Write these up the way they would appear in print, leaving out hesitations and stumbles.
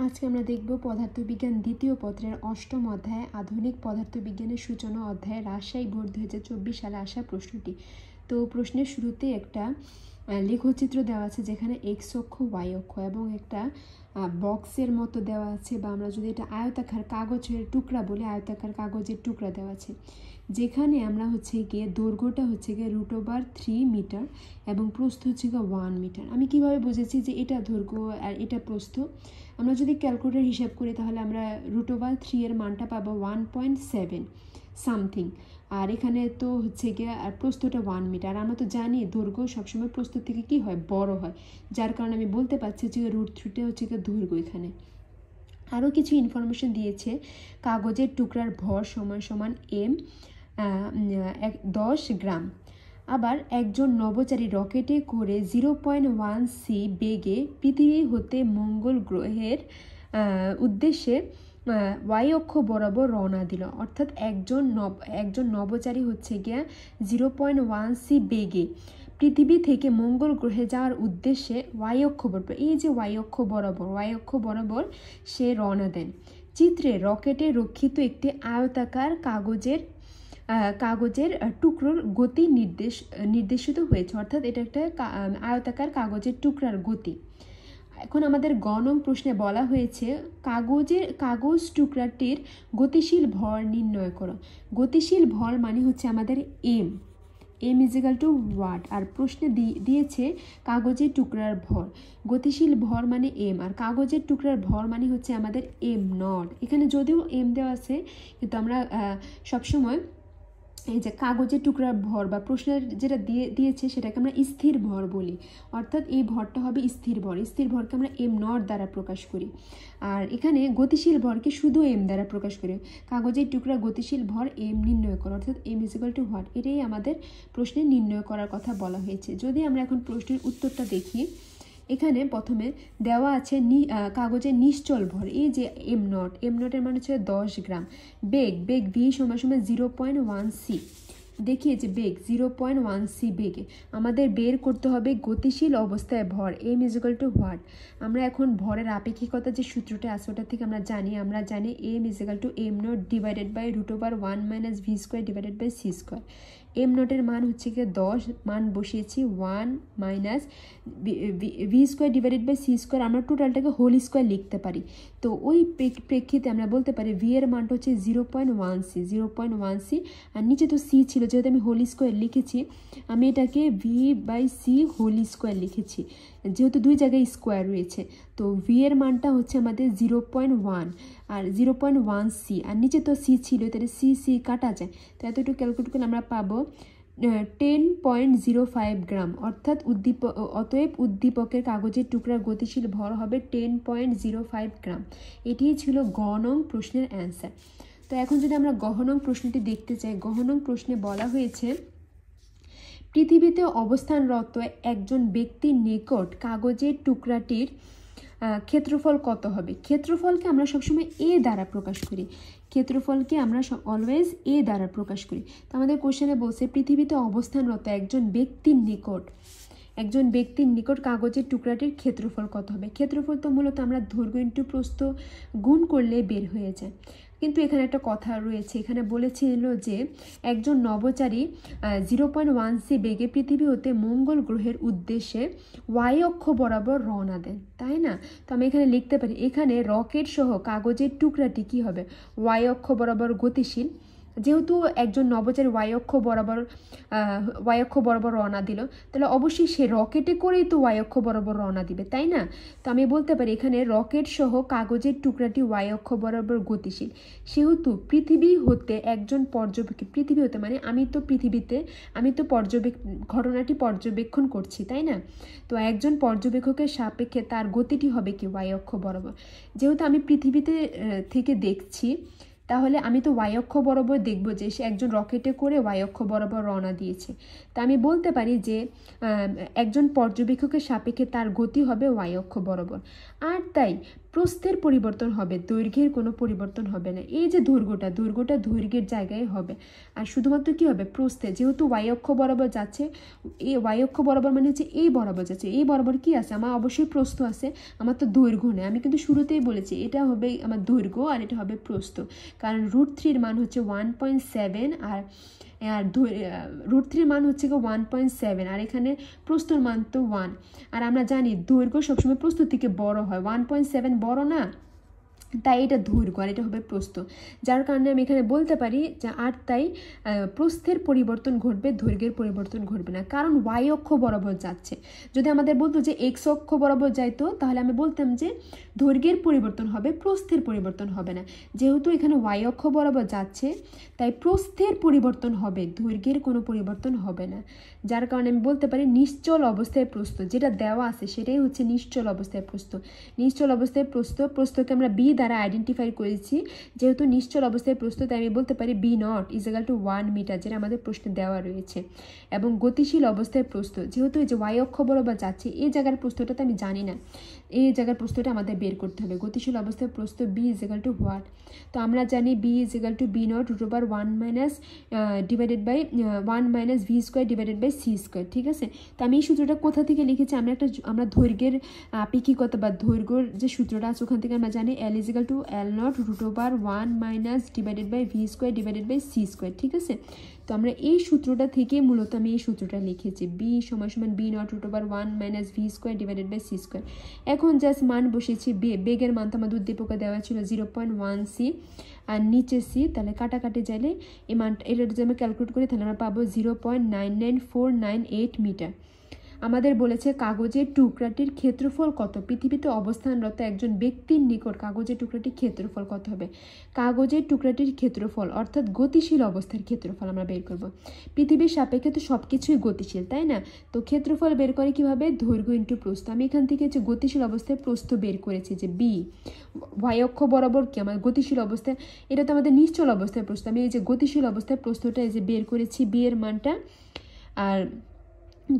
আজকে আমরা দেখব পদার্থবিজ্ঞান দ্বিতীয় পত্রের অষ্টম অধ্যায় আধুনিক পদার্থবিজ্ঞানের সূচনা অধ্যায় রাজশাহী বোর্ড 2024 সালে আসা প্রশ্নটি। তো প্রশ্নের শুরুতে একটা লেখচিত্র দেওয়া আছে যেখানে এক্স অক্ষ ওয়াই অক্ষ এবং একটা বক্সের মতো দেওয়া আছে, বা আমরা যদি এটা আয়তাকার কাগজের টুকরা বলি, আয়তাকার কাগজের টুকরা দেওয়া আছে যেখানে আমরা হচ্ছে গিয়ে দৈর্ঘ্যটা হচ্ছে গিয়ে √3 মিটার এবং প্রস্থ হচ্ছে গিয়ে 1 মিটার। আমি কিভাবে বুঝেছি যে এটা দৈর্ঘ্য আর এটা প্রস্থ? আমরা যদি ক্যালকুলেটর হিসাব করি তাহলে আমরা √3 এর মানটা পাবো 1.7 সামথিং, আর এখানে তো হচ্ছে গিয়ে আর প্রস্থটা 1 মিটার। আমরা তো জানি দৈর্ঘ্য সবসময় প্রস্থ থেকে কি হয়, বড় হয়, যার কারণে আমি বলতে পারছি যে √3টা হচ্ছে গিয়ে দৈর্ঘ্য। এখানে আরও কিছু ইনফরমেশন দিয়েছে। কাগজের টুকরার ভর সমান M10 গ্রাম। আবার একজন নভোচারী রকেটে করে 0.1 বেগে পৃথিবী হতে মঙ্গল গ্রহের উদ্দেশ্যে ওয়াই অক্ষ বরাবর রওনা দিল। অর্থাৎ একজন নভোচারী হচ্ছে গিয়া 0.1 বেগে পৃথিবী থেকে মঙ্গল গ্রহে যাওয়ার উদ্দেশ্যে ওয়াই অক্ষ বরাবর, এই যে ওয়াই অক্ষ বরাবর সে রওনা দেন। চিত্রে রকেটে রক্ষিত একটি আয়তাকার কাগজের টুকরোর গতি নির্দেশিত হয়েছে, অর্থাৎ এটা একটা আয়তাকার কাগজের টুকরার গতি। এখন আমাদের গ নং প্রশ্নে বলা হয়েছে কাগজ টুকরাটির গতিশীল ভর নির্ণয় করো। গতিশীল ভর মানে হচ্ছে আমাদের এম = ওয়াট, আর প্রশ্নে দিয়েছে কাগজের টুকরার ভর। গতিশীল ভর মানে এম, আর কাগজের টুকরার ভর মানে হচ্ছে আমাদের M0। এখানে যদিও এম দেওয়া আছে, কিন্তু আমরা সবসময় এই যে কাগজের টুকরার ভর বা প্রশ্নের যেটা দিয়েছে সেটাকে আমরা স্থির ভর বলি, অর্থাৎ এই ভরটা হবে স্থির ভরকে আমরা M0 দ্বারা প্রকাশ করি। আর এখানে গতিশীল ভরকে শুধু M দ্বারা প্রকাশ করি। কাগজের টুকরা গতিশীল ভর M নির্ণয় করো, অর্থাৎ M = হোয়াট। এটাই আমাদের প্রশ্নে নির্ণয় করার কথা বলা হয়েছে। যদি আমরা এখন প্রশ্নের উত্তরটা দেখি, এখানে প্রথমে দেওয়া আছে কাগজের নিশ্চল ভর, এই যে M0 এর মান হচ্ছে 10 গ্রাম। বেগ V = 0.1 দেখিয়েছে বেগ 0.1 বেগে আমাদের বের করতে হবে গতিশীল অবস্থায় ভর M = হোয়াট। আমরা এখন ভরের আপেক্ষিকতা যে সূত্রটা আছে ওটা থেকে আমরা জানি M = M0 √1 - v² / c²। M0 এর মান হচ্ছে গিয়ে 10, মান বসিয়েছি 1 - v² / c²। আমরা টোটালটাকে হোল স্কোয়ার লিখতে পারি। তো ওই প্রেক্ষিতে আমরা বলতে পারি v এর মানটা হচ্ছে 0.1 আর নিচে তো c ছিল, যেহেতু আমি হোল স্কোয়ার লিখেছি আমি এটাকে v/c হোল স্কোয়ার লিখেছি, যেহেতু দুই জায়গায় স্কোয়ার রয়েছে। তো v এর মানটা হচ্ছে আমাদের 0.1 আর 0.1c, আর নিচে তো c ছিল, তাহলে c কাটা যায়। তো এতটুকু ক্যালকুলেট করলে আমরা পাবো 10.05 গ্রাম, অর্থাৎ অতএব উদ্দীপকের কাগজের টুকরার গতিশীল ভর হবে 10.05 গ্রাম। এটিই ছিল গ নং প্রশ্নের অ্যান্সার। তো এখন যদি আমরা গ নং প্রশ্নটি দেখতে চাই, গ নং প্রশ্নে বলা হয়েছে পৃথিবীতে অবস্থানরত একজন ব্যক্তির নিকট কাগজের টুকরাটির ক্ষেত্রফল কত হবে। ক্ষেত্রফলকে আমরা সবসময় এ দ্বারা প্রকাশ করি, অলওয়েজ এ দ্বারা প্রকাশ করি। তো আমাদের কোশ্চেনে বলছে পৃথিবীতে অবস্থানরত একজন ব্যক্তির নিকট কাগজের টুকরাটির ক্ষেত্রফল কত হবে। ক্ষেত্রফল তো মূলত আমরা দৈর্ঘ্য ইন্টু প্রস্থ গুণ করলে বের হয়ে যায়, কিন্তু এখানে একটা কথা রয়েছে। এখানে বলেছিল যে একজন নভোচারী 0.1 বেগে পৃথিবী হতে মঙ্গল গ্রহের উদ্দেশ্যে ওয়াই অক্ষ বরাবর রওনা দেন, তাই না? তো আমি এখানে লিখতে পারি এখানে রকেট সহ কাগজের টুকরাটি কি হবে, ওয়াই অক্ষ বরাবর গতিশীল। যেহেতু একজন নভোচারী ওয়াই অক্ষ বরাবর রওনা দিল, তাহলে অবশ্যই সে রকেটে করেই তো ওয়াই অক্ষ বরাবর রওনা দিবে, তাই না? তো আমি বলতে পারি এখানে রকেট সহ কাগজের টুকরাটি ওয়াই অক্ষ বরাবর গতিশীল। সেহেতু পৃথিবী হতে একজন পর্যবেক্ষক, পৃথিবী হতে মানে আমি তো ঘটনাটি পর্যবেক্ষণ করছি, তাই না? তো একজন পর্যবেক্ষকের সাপেক্ষে তার গতিটি হবে কি ওয়াই অক্ষ বরাবর। যেহেতু আমি পৃথিবীতে থেকে দেখছি, তাহলে আমি তো ওয়াই অক্ষ বরাবর দেখব যে সে একজন রকেটে করে ওয়াই অক্ষ বরাবর রওনা দিয়েছে। তা আমি বলতে পারি যে একজন পর্যবেক্ষকের সাপেক্ষে তার গতি হবে ওয়াই অক্ষ বরাবর। আর তাই প্রস্থের পরিবর্তন হবে, দৈর্ঘ্যের কোনো পরিবর্তন হবে না। এই যে দৈর্ঘ্যটা দৈর্ঘ্যের জায়গায় হবে। আর শুধুমাত্র কি হবে, প্রস্থে, যেহেতু ওয়াই অক্ষ বরাবর যাচ্ছে, এই ওয়াই অক্ষ বরাবর মানে হচ্ছে এই বরাবর যাচ্ছে, এই বরাবর কি আছে, আমার অবশ্যই প্রস্থ আছে, আমার তো দৈর্ঘ্য নেই। আমি কিন্তু শুরুতেই বলেছি এটা হবে আমার দৈর্ঘ্য আর এটা হবে প্রস্থ, কারণ √3 মান হচ্ছে 1.7 আর √3 মান হচ্ছে 1.7 আর এখানে প্রস্থর মান তো 1। আর আমরা জানি দৈর্ঘ্য সবসময় প্রস্থ থেকে বড় হয়, 1.7 বড় না, তাই এটা দৈর্ঘ্য আর এটা হবে প্রস্থ। যার কারণে আমি এখানে বলতে পারি যে আর তাই প্রস্থের পরিবর্তন ঘটবে, দৈর্ঘ্যের পরিবর্তন ঘটবে না, কারণ ওয়াই অক্ষ বরাবর যাচ্ছে। যদি আমাদের বলতো যে এক্স অক্ষ বরাবর যাইতো তাহলে আমি বলতাম যে দৈর্ঘ্যের পরিবর্তন হবে, প্রস্থের পরিবর্তন হবে না। যেহেতু এখানে ওয়াই অক্ষ বরাবর যাচ্ছে তাই প্রস্থের পরিবর্তন হবে, দৈর্ঘ্যের কোনো পরিবর্তন হবে না। যার কারণে আমি বলতে পারি নিশ্চল অবস্থায় প্রস্থ, যেটা দেওয়া আছে সেটাই হচ্ছে নিশ্চল অবস্থায় প্রস্থ। নিশ্চল অবস্থায় প্রস্থকে আমরা বি দ্বারা আইডেন্টিফাই করেছি, যেহেতু নিশ্চল অবস্থায় প্রস্থ তাই আমি বলতে পারি B0 = 1 মিটার, যেটা আমাদের প্রশ্নে দেওয়া রয়েছে। এবং গতিশীল অবস্থায় প্রস্থ, যেহেতু এই যে ওয়াই অক্ষ বরাবর যাচ্ছে এই জায়গার প্রস্থটা তো আমি জানি না, এই জায়গার প্রস্থটা আমাদের বের করতে হবে। গতিশীল অবস্থায় প্রস্থ B = what, তো আমরা জানি B = B0 √1 - v²/c², ঠিক আছে। তো আমি এই সূত্রটা কোথা থেকে লিখেছি, আমরা দৈর্ঘ্যের আপেক্ষিকতা বা দৈর্ঘ্যের যে সূত্রটা আছে ওখান থেকে আমরা জানি L = L0 √1 - v²/c², ঠিক আছে। তো আমরা এই সূত্রটা থেকে মূলত আমি এই সূত্রটা লিখেছি, B = B0 √1 - v²/c²। এখন জাস্ট মান বসেছি, বেগের মান তো আমাদের উদ্দীপকে দেওয়া ছিল 0.1 c আর নিচে c, তাহলে কাটাকাটি যাইলে এই মানটা এটা যদি আমরা ক্যালকুলেট করি তাহলে আমরা পাবো 0.99498 মিটার। আমাদের বলেছে কাগজের টুকরাটির ক্ষেত্রফল কত, পৃথিবীতে অবস্থানরত একজন ব্যক্তির নিকট কাগজের টুকরাটির ক্ষেত্রফল কত হবে। কাগজের টুকরাটির ক্ষেত্রফল অর্থাৎ গতিশীল অবস্থার ক্ষেত্রফল আমরা বের করব। পৃথিবীর সাপেক্ষে তো সব কিছুই গতিশীল, তাই না। তো ক্ষেত্রফল বের করে কিভাবে, দৈর্ঘ্য ইন্টু প্রস্থ। আমি এখান থেকে যে গতিশীল অবস্থায় প্রস্থ বের করেছি যে B, ওয়াই অক্ষ বরাবর কি আমার গতিশীল অবস্থায়, এটা তো আমাদের নিশ্চল অবস্থায় প্রস্থ, আমি এই যে গতিশীল অবস্থায় প্রস্থটা এই যে বের করেছি B এর মানটা, আর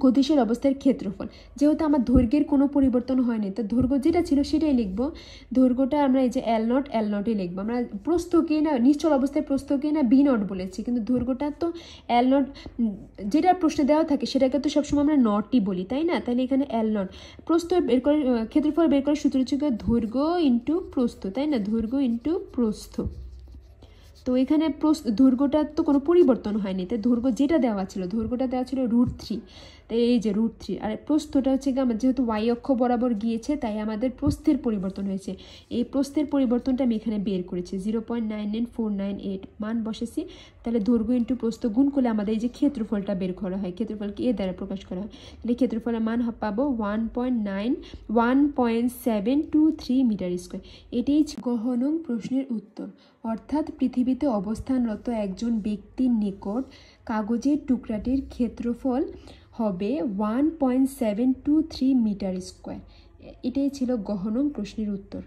গতিশীল অবস্থার ক্ষেত্রফল। যেহেতু আমার দৈর্ঘ্যের কোনো পরিবর্তন হয়নি তো দৈর্ঘ্য যেটা ছিল সেটাই লিখবো, দৈর্ঘ্যটা আমরা এই যে L0 লিখবো। আমরা প্রস্থকেই না, নিশ্চল অবস্থায় প্রস্থকেই না B0 বলেছি, কিন্তু দৈর্ঘ্যটা তো L0 যেটা প্রশ্নে দেওয়া থাকে সেটাকে তো সবসময় আমরা নটই বলি, তাই না। তাহলে এখানে L0 প্রস্থ বের করে, ক্ষেত্রফল বের করার সূত্র হচ্ছে দৈর্ঘ্য ইন্টু প্রস্থ, তাই না, দৈর্ঘ্য ইন্টু প্রস্থ। তো এখানে দৈর্ঘ্যটার তো কোনো পরিবর্তন হয়নি, তাই দৈর্ঘ্য যেটা দেওয়া ছিল, দৈর্ঘ্যটা দেওয়া ছিল √3, তাই এই যে √3, আর প্রস্থটা হচ্ছে আমার যেহেতু ওয়াই অক্ষ বরাবর গিয়েছে তাই আমাদের প্রস্থের পরিবর্তন হয়েছে। এই প্রস্থের পরিবর্তনটা আমি এখানে বের করেছি, 0.99498 মান বসেছি। তাহলে দৈর্ঘ্য ইন্টু প্রস্থ গুণ করলে আমাদের এই যে ক্ষেত্রফলটা বের করা হয়, ক্ষেত্রফলকে এ দ্বারা প্রকাশ করা হয়, তাহলে ক্ষেত্রফলের মান পাবো 1.73 মিটার স্কোয়ার। এটাই গহ নং প্রশ্নের উত্তর। অর্থাৎ পৃথিবীতে অবস্থানরত একজন ব্যক্তির নিকট কাগজের টুকরাটির ক্ষেত্রফল হবে 1.723 মিটার স্কোয়ার। এটাই ছিল গহ নং প্রশ্নের উত্তর।